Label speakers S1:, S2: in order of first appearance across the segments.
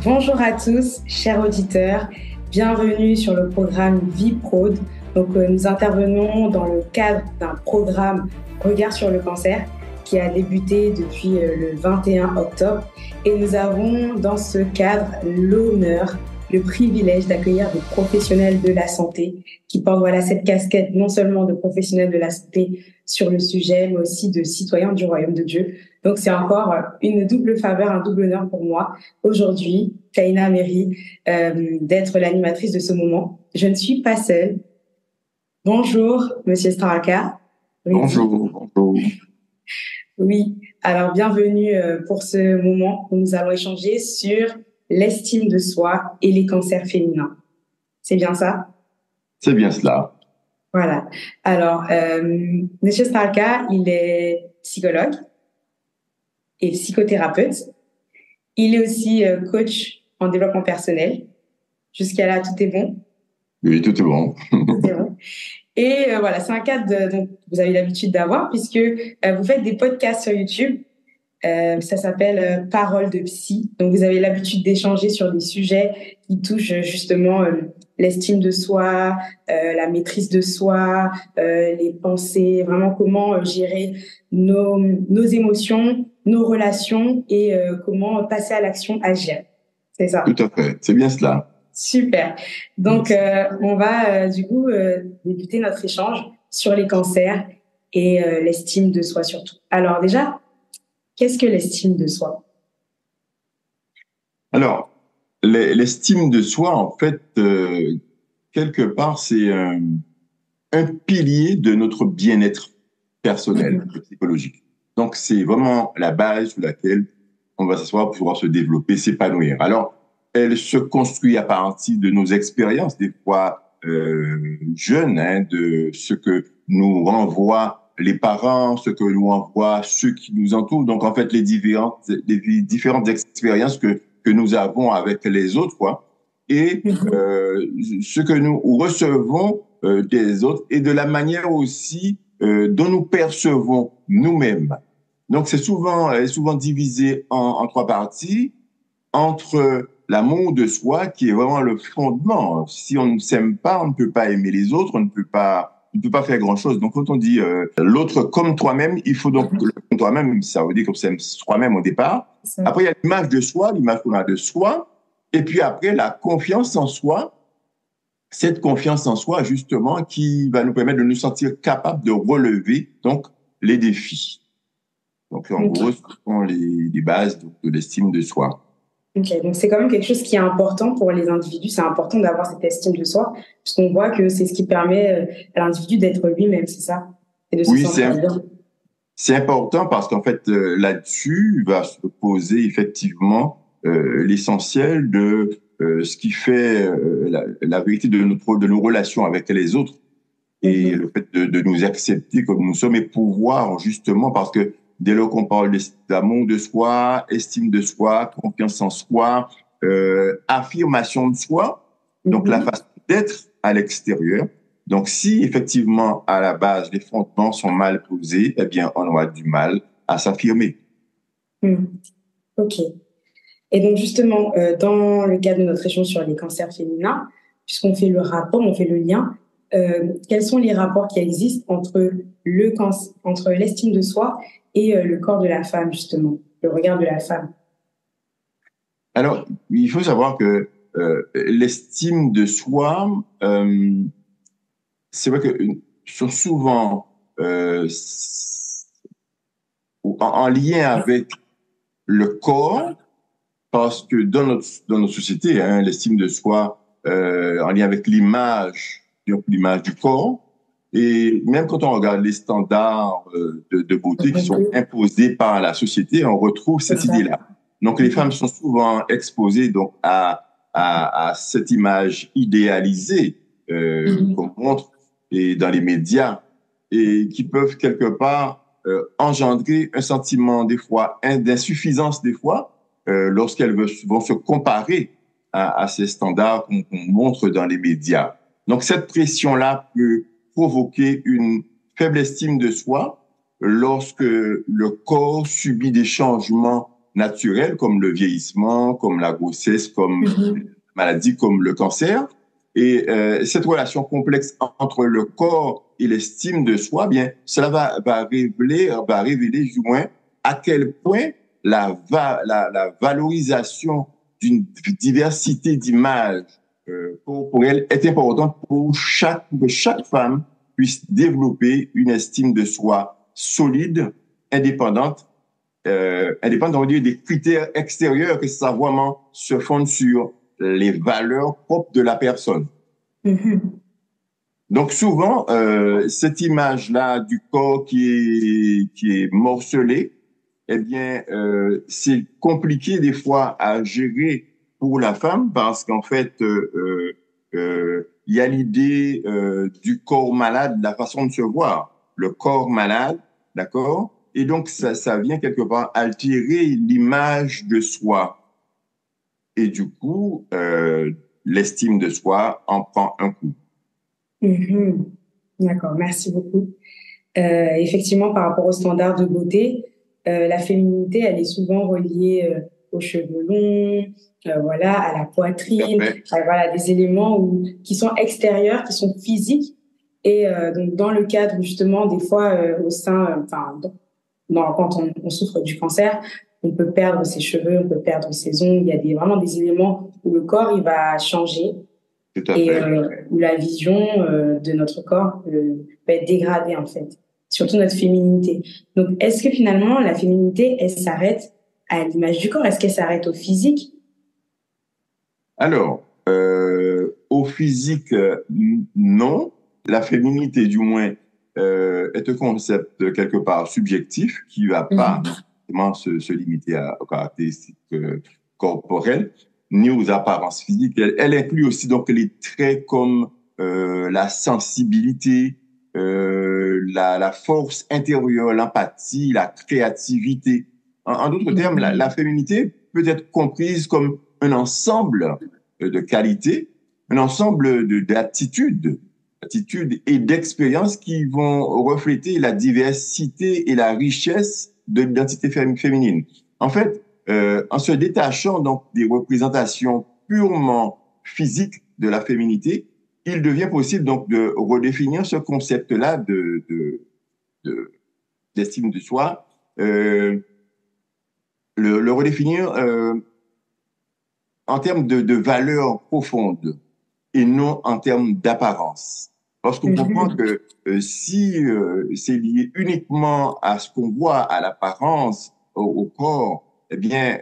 S1: Bonjour à tous, chers auditeurs. Bienvenue sur le programme ViProd. Nous intervenons dans le cadre d'un programme Regard sur le cancer qui a débuté depuis le 21 octobre. Et nous avons dans ce cadre l'honneur, le privilège d'accueillir des professionnels de la santé qui portent cette casquette non seulement de professionnels de la santé sur le sujet, mais aussi de citoyens du royaume de Dieu. Donc, c'est encore une double faveur, un double honneur pour moi aujourd'hui, Kaina Meri, d'être l'animatrice de ce moment. Je ne suis pas seule. Bonjour, Monsieur Straka.
S2: Bonjour, bonjour.
S1: Oui, alors bienvenue pour ce moment où nous allons échanger sur l'estime de soi et les cancers féminins. C'est bien ça?
S2: C'est bien cela.
S1: Voilà. Alors, Monsieur Straka, il est psychologue et psychothérapeute. Il est aussi coach en développement personnel. Jusqu'à là, tout est bon?
S2: Oui, tout est bon.
S1: Tout est bon. Et voilà, c'est un cadre dont vous avez l'habitude d'avoir puisque vous faites des podcasts sur YouTube. Ça s'appelle Parole de psy. Donc, vous avez l'habitude d'échanger sur des sujets qui touchent justement l'estime de soi, la maîtrise de soi, les pensées, vraiment comment gérer nos émotions, nos relations et comment passer à l'action, agir. C'est ça.
S2: Tout à fait, c'est bien cela.
S1: Super. Donc, on va du coup débuter notre échange sur les cancers et l'estime de soi surtout. Alors déjà, qu'est-ce que l'estime de soi?
S2: Alors, l'estime de soi, en fait, quelque part, c'est un pilier de notre bien-être personnel et psychologique. Donc, c'est vraiment la base sur laquelle on va s'asseoir pour pouvoir se développer, s'épanouir. Alors, elle se construit à partir de nos expériences, des fois jeunes, de ce que nous renvoient les parents, ce que nous renvoient ceux qui nous entourent. Donc, en fait, les différentes expériences que nous avons avec les autres, quoi. Et ce que nous recevons des autres et de la manière aussi dont nous percevons nous-mêmes. Donc, c'est souvent divisé en trois parties entre l'amour de soi, qui est vraiment le fondement. Si on ne s'aime pas, on ne peut pas aimer les autres, on ne peut pas faire grand-chose. Donc, quand on dit l'autre comme toi-même, il faut donc comme toi-même, ça veut dire que c'est soi-même au départ. Après, il y a l'image de soi, l'image qu'on a de soi. Et puis après, la confiance en soi, cette confiance en soi, justement, qui va nous permettre de nous sentir capables de relever donc les défis. Donc, en gros, ce sont les bases de l'estime de soi.
S1: Ok, donc c'est quand même quelque chose qui est important pour les individus. C'est important d'avoir cette estime de soi, puisqu'on voit que c'est ce qui permet à l'individu d'être lui-même, c'est ça? Et de se
S2: Oui,
S1: sentir bien.
S2: c'est important parce qu'en fait, là-dessus va se poser effectivement l'essentiel de ce qui fait la vérité de nos relations avec les autres et le fait de nous accepter comme nous sommes et pouvoir justement, parce que dès lors qu'on parle d'amour de soi, estime de soi, confiance en soi, affirmation de soi, donc la façon d'être à l'extérieur. Donc, si effectivement, à la base, les fondements sont mal posés, eh bien, on aura du mal à s'affirmer.
S1: Ok. Et donc, justement, dans le cadre de notre échange sur les cancers féminins, puisqu'on fait le rapport, on fait le lien, quels sont les rapports qui existent entre l'estime de soi et le corps de la femme, justement, le regard de la femme?
S2: Alors, il faut savoir que l'estime de soi, c'est vrai que sont souvent en lien avec le corps, parce que dans notre société, l'estime de soi en lien avec l'image, donc l'image du corps, et même quand on regarde les standards de beauté qui sont imposés par la société, on retrouve cette idée-là. Donc les femmes sont souvent exposées donc à cette image idéalisée qu'on montre et dans les médias et qui peuvent quelque part engendrer un sentiment des fois d'insuffisance des fois lorsqu'elles vont se comparer à ces standards qu'on montre dans les médias. Donc cette pression-là peut provoquer une faible estime de soi lorsque le corps subit des changements naturelles comme le vieillissement, comme la grossesse, comme maladie, comme le cancer. Et cette relation complexe entre le corps et l'estime de soi, bien, cela va révéler du moins à quel point la valorisation d'une diversité d'images corporelles est importante pour que chaque femme puisse développer une estime de soi solide, indépendante, indépendante des critères extérieurs, que ça vraiment se fonde sur les valeurs propres de la personne. Donc souvent, cette image-là du corps qui est morcelé, eh bien, c'est compliqué des fois à gérer pour la femme parce qu'en fait, il y a l'idée du corps malade, la façon de se voir, le corps malade, d'accord? Et donc, ça vient quelque part altérer l'image de soi. Et du coup, l'estime de soi en prend un coup.
S1: D'accord, merci beaucoup. Effectivement, par rapport aux standards de beauté, la féminité, elle est souvent reliée aux cheveux longs, voilà, à la poitrine, voilà, des éléments qui sont extérieurs, qui sont physiques. Et donc, dans le cadre, justement, des fois, au sein, quand on souffre du cancer, on peut perdre ses cheveux, on peut perdre ses ongles. Il y a vraiment des éléments où le corps, il va changer. Et où la vision de notre corps peut être dégradée, en fait. Surtout notre féminité. Donc, est-ce que finalement, la féminité, elle s'arrête à l'image du corps? Est-ce qu'elle s'arrête au physique?
S2: Alors, au physique, non. La féminité, du moins, est un concept quelque part subjectif qui ne va pas nécessairement se limiter aux caractéristiques corporelles ni aux apparences physiques. Elle inclut aussi donc les traits comme la sensibilité, la force intérieure, l'empathie, la créativité. En d'autres termes, la féminité peut être comprise comme un ensemble de qualités, un ensemble d'attitudes et d'expériences qui vont refléter la diversité et la richesse de l'identité féminine. En fait, en se détachant donc des représentations purement physiques de la féminité, il devient possible donc de redéfinir ce concept-là d'estime de soi, le redéfinir en termes de valeurs profondes et non en termes d'apparence. Parce qu'on comprend que si c'est lié uniquement à ce qu'on voit, à l'apparence, au corps, eh bien,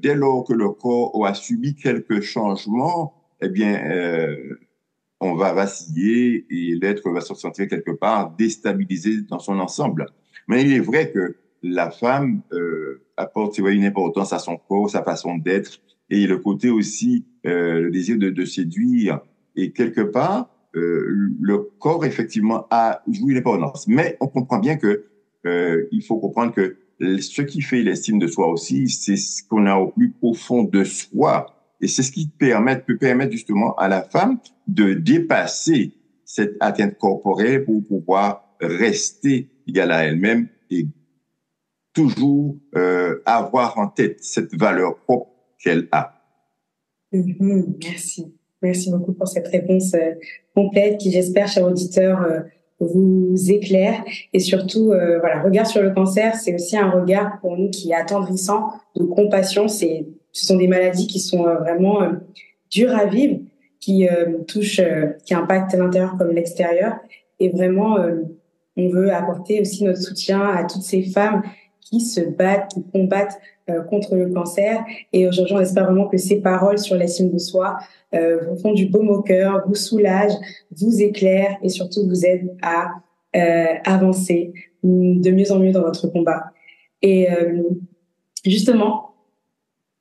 S2: dès lors que le corps aura subi quelques changements, eh bien, on va vaciller et l'être va se sentir quelque part déstabilisé dans son ensemble. Mais il est vrai que la femme apporte une importance à son corps, sa façon d'être, et le côté aussi, le désir de séduire. Et quelque part, le corps, effectivement, joue une importance. Mais on comprend bien que il faut comprendre que ce qui fait l'estime de soi aussi, c'est ce qu'on a au plus profond de soi. Et c'est ce qui peut permettre justement à la femme de dépasser cette atteinte corporelle pour pouvoir rester égale à elle-même et toujours avoir en tête cette valeur propre qu'elle a.
S1: Merci. Merci beaucoup pour cette réponse complète qui, j'espère, chers auditeurs, vous éclaire. Et surtout, voilà, regard sur le cancer, c'est aussi un regard pour nous qui est attendrissant, de compassion. Ce sont des maladies qui sont vraiment dures à vivre, qui touchent, qui impactent l'intérieur comme l'extérieur. Et vraiment, on veut apporter aussi notre soutien à toutes ces femmes qui se battent, qui combattent contre le cancer. Et aujourd'hui, on espère vraiment que ces paroles sur l'estime de soi vous font du baume au cœur, vous soulagent, vous éclairent et surtout vous aident à avancer de mieux en mieux dans votre combat. Et justement,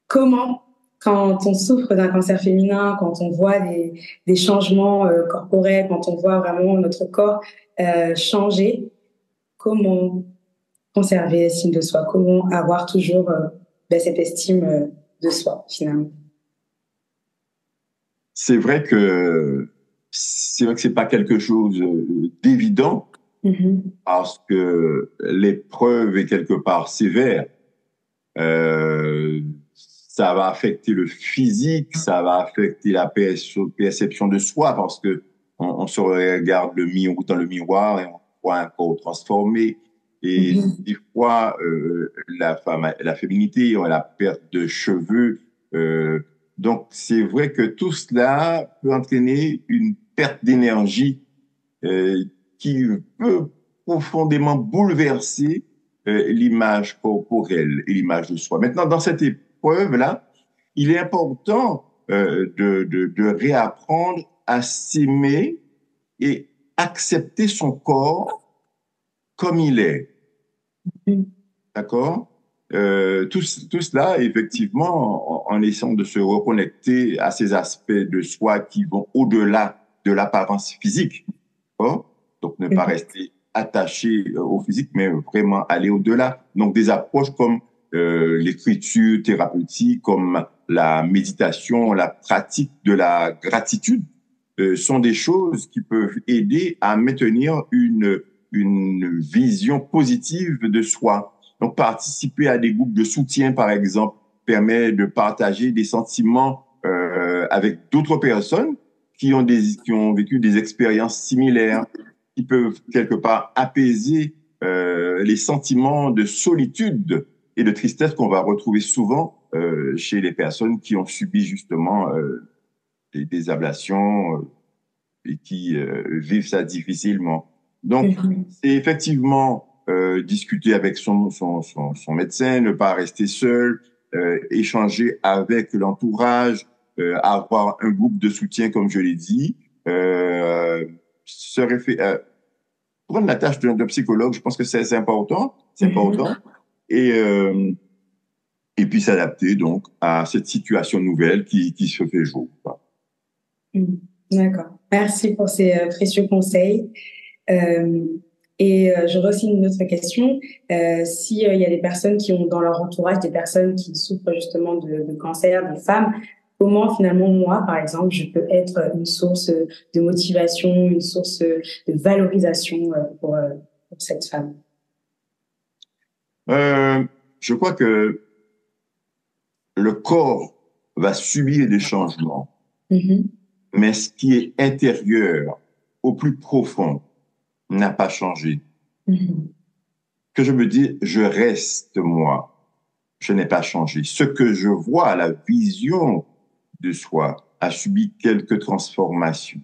S1: comment, quand on souffre d'un cancer féminin, quand on voit des changements corporels, quand on voit vraiment notre corps changer, comment conserver l'estime de soi? Comment avoir toujours cette estime de soi, finalement?
S2: C'est vrai que c'est pas quelque chose d'évident parce que l'épreuve est quelque part sévère. Ça va affecter le physique, ça va affecter la perception de soi parce que on se regarde dans le miroir et on voit un corps transformé. Et des fois, la féminité, la perte de cheveux. Donc, c'est vrai que tout cela peut entraîner une perte d'énergie qui peut profondément bouleverser l'image corporelle et l'image de soi. Maintenant, dans cette épreuve-là, il est important de réapprendre à s'aimer et accepter son corps comme il est. D'accord? Tout cela, effectivement, en essayant de se reconnecter à ces aspects de soi qui vont au-delà de l'apparence physique. Donc, ne pas rester attaché au physique, mais vraiment aller au-delà. Donc, des approches comme l'écriture thérapeutique, comme la méditation, la pratique de la gratitude, sont des choses qui peuvent aider à maintenir une vision positive de soi. Donc, participer à des groupes de soutien, par exemple, permet de partager des sentiments avec d'autres personnes qui ont vécu des expériences similaires, qui peuvent quelque part apaiser les sentiments de solitude et de tristesse qu'on va retrouver souvent chez les personnes qui ont subi justement des ablations et qui vivent ça difficilement. Donc, c'est effectivement discuter avec son médecin, ne pas rester seul, échanger avec l'entourage, avoir un groupe de soutien, comme je l'ai dit, prendre la tâche d'un psychologue, je pense que c'est important, et et puis s'adapter donc à cette situation nouvelle qui se fait jour.
S1: D'accord. Merci pour ces précieux conseils. J'aurais aussi une autre question. S'il y a des personnes qui ont dans leur entourage des personnes qui souffrent justement de cancer, des femmes, comment finalement moi, par exemple, je peux être une source de motivation, une source de valorisation pour cette femme?
S2: Je crois que le corps va subir des changements, mais ce qui est intérieur, au plus profond, n'a pas changé. Que je me dis, je reste moi, je n'ai pas changé. Ce que je vois, la vision de soi, a subi quelques transformations,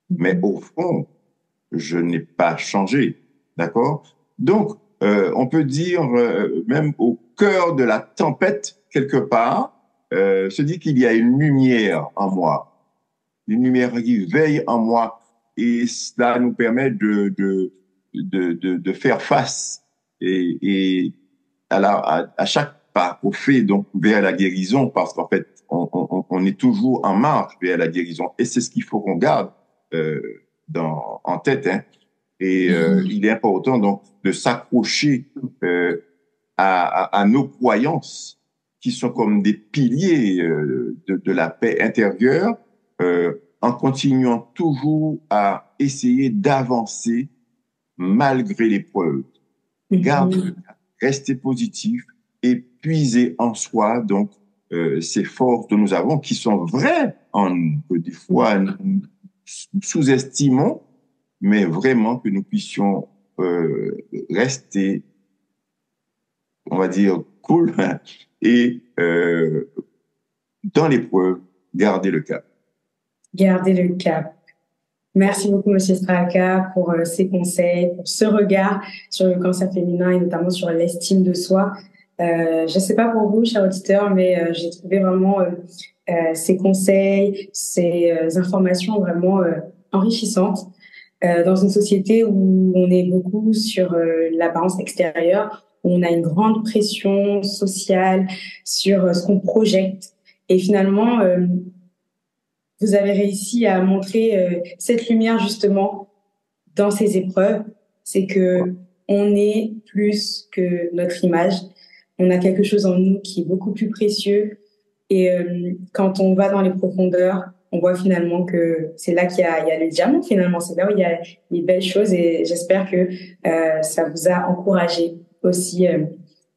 S2: mais au fond, je n'ai pas changé, d'accord? Donc, on peut dire, même au cœur de la tempête, quelque part, se dit qu'il y a une lumière en moi, une lumière qui veille en moi, et cela nous permet de faire face et à chaque pas qu'on fait donc vers la guérison, parce qu'en fait, on est toujours en marche vers la guérison, et c'est ce qu'il faut qu'on garde en tête, hein. Et il est important donc de s'accrocher à nos croyances qui sont comme des piliers de la paix intérieure, en continuant toujours à essayer d'avancer malgré l'épreuve. Garder, rester positif et puiser en soi donc ces forces que nous avons qui sont vraies en nous, que des fois nous sous-estimons, mais vraiment que nous puissions rester, on va dire, cool et dans l'épreuve, garder le cap.
S1: Garder le cap. Merci beaucoup, Monsieur Straka, pour ces conseils, pour ce regard sur le cancer féminin et notamment sur l'estime de soi. Je ne sais pas pour vous, chers auditeurs, mais j'ai trouvé vraiment ces conseils, ces informations vraiment enrichissantes. Dans une société où on est beaucoup sur l'apparence extérieure, où on a une grande pression sociale sur ce qu'on projette. Et finalement, vous avez réussi à montrer cette lumière justement dans ces épreuves. C'est que on est plus que notre image. On a quelque chose en nous qui est beaucoup plus précieux. Et quand on va dans les profondeurs, on voit finalement que c'est là qu'il y a le diamant finalement, c'est là où il y a les belles choses et j'espère que ça vous a encouragé aussi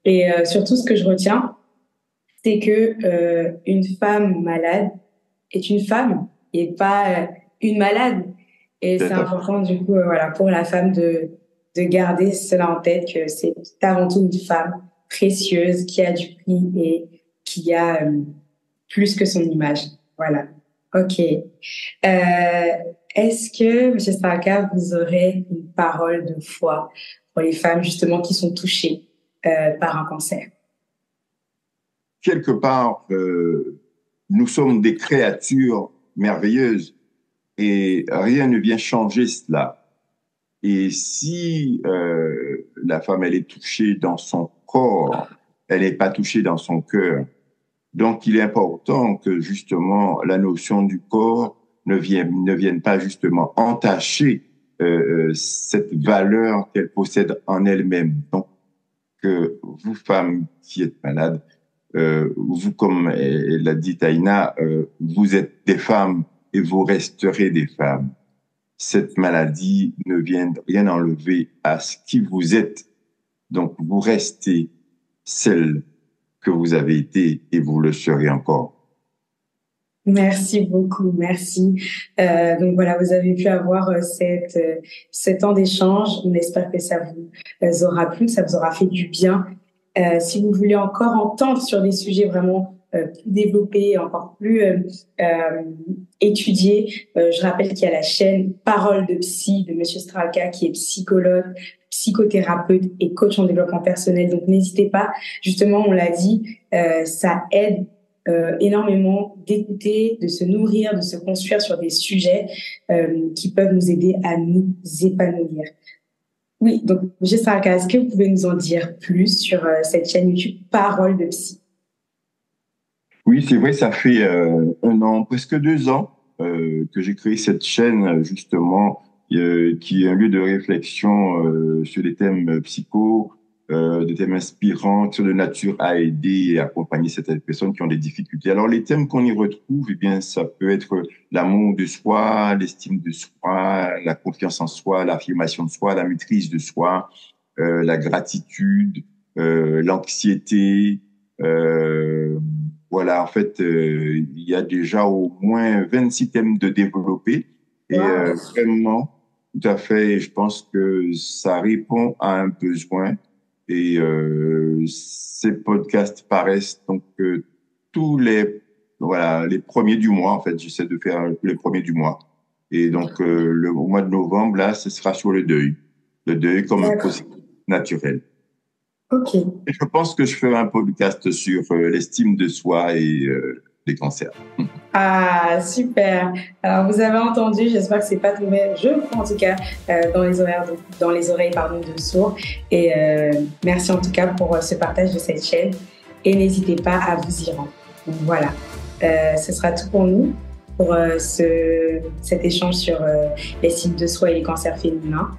S1: Et surtout, ce que je retiens, c'est que une femme malade est une femme et pas une malade. Et c'est important, du coup, voilà, pour la femme de garder cela en tête, que c'est avant tout une femme précieuse qui a du prix et qui a plus que son image. Voilà. OK. Est-ce que, M. Straka, vous aurez une parole de foi pour les femmes, justement, qui sont touchées par un cancer?
S2: Quelque part, nous sommes des créatures merveilleuses et rien ne vient changer cela. Et si la femme, elle est touchée dans son corps, elle n'est pas touchée dans son cœur. Donc, il est important que justement la notion du corps ne vienne pas justement entacher cette valeur qu'elle possède en elle-même. Donc, que vous, femmes qui êtes malades, vous, comme l'a dit Taïna, vous êtes des femmes et vous resterez des femmes. Cette maladie ne vient rien enlever à ce qui vous êtes. Donc, vous restez celle que vous avez été et vous le serez encore.
S1: Merci beaucoup, merci. Donc voilà, vous avez pu avoir cet temps d'échange. On espère que ça vous aura plu, que ça vous aura fait du bien. Si vous voulez encore entendre sur des sujets vraiment plus développés, encore plus étudiés, je rappelle qu'il y a la chaîne Parole de Psy de Monsieur Straka, qui est psychologue, psychothérapeute et coach en développement personnel. Donc n'hésitez pas, justement, on l'a dit, ça aide énormément d'écouter, de se nourrir, de se construire sur des sujets qui peuvent nous aider à nous épanouir. Oui, donc M. Straka, est-ce que vous pouvez nous en dire plus sur cette chaîne YouTube Parole de Psy?
S2: Oui, c'est vrai, ça fait 1 an, presque 2 ans que j'ai créé cette chaîne justement qui est un lieu de réflexion sur des thèmes psycho, des thèmes inspirants, de nature à aider et accompagner certaines personnes qui ont des difficultés. Alors, les thèmes qu'on y retrouve, eh bien, ça peut être l'amour de soi, l'estime de soi, la confiance en soi, l'affirmation de soi, la maîtrise de soi, la gratitude, l'anxiété. Voilà, en fait, il y a déjà au moins 26 thèmes de développer et vraiment, tout à fait, je pense que ça répond à un besoin. Et ces podcasts paraissent donc tous les premiers du mois. En fait, j'essaie de faire les premiers du mois. Et donc au mois de novembre, là, ce sera sur le deuil comme un processus naturel.
S1: Ok.
S2: Et je pense que je ferai un podcast sur l'estime de soi et les cancers.
S1: Ah, super. Alors, vous avez entendu, j'espère que c'est pas tombé, je crois en tout cas, dans les oreilles de sourds. Et merci en tout cas pour ce partage de cette chaîne. Et n'hésitez pas à vous y rendre. Donc voilà, ce sera tout pour nous, pour cet échange sur l'estime de soi et les cancers féminins.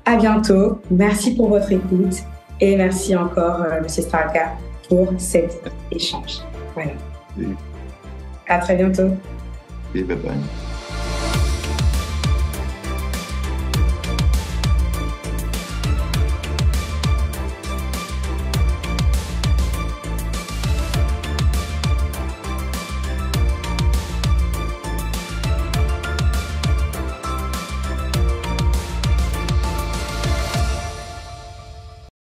S1: À bientôt. Merci pour votre écoute. Et merci encore, M. Straka, pour cet échange. Voilà. À très bientôt.
S2: Et bye bye.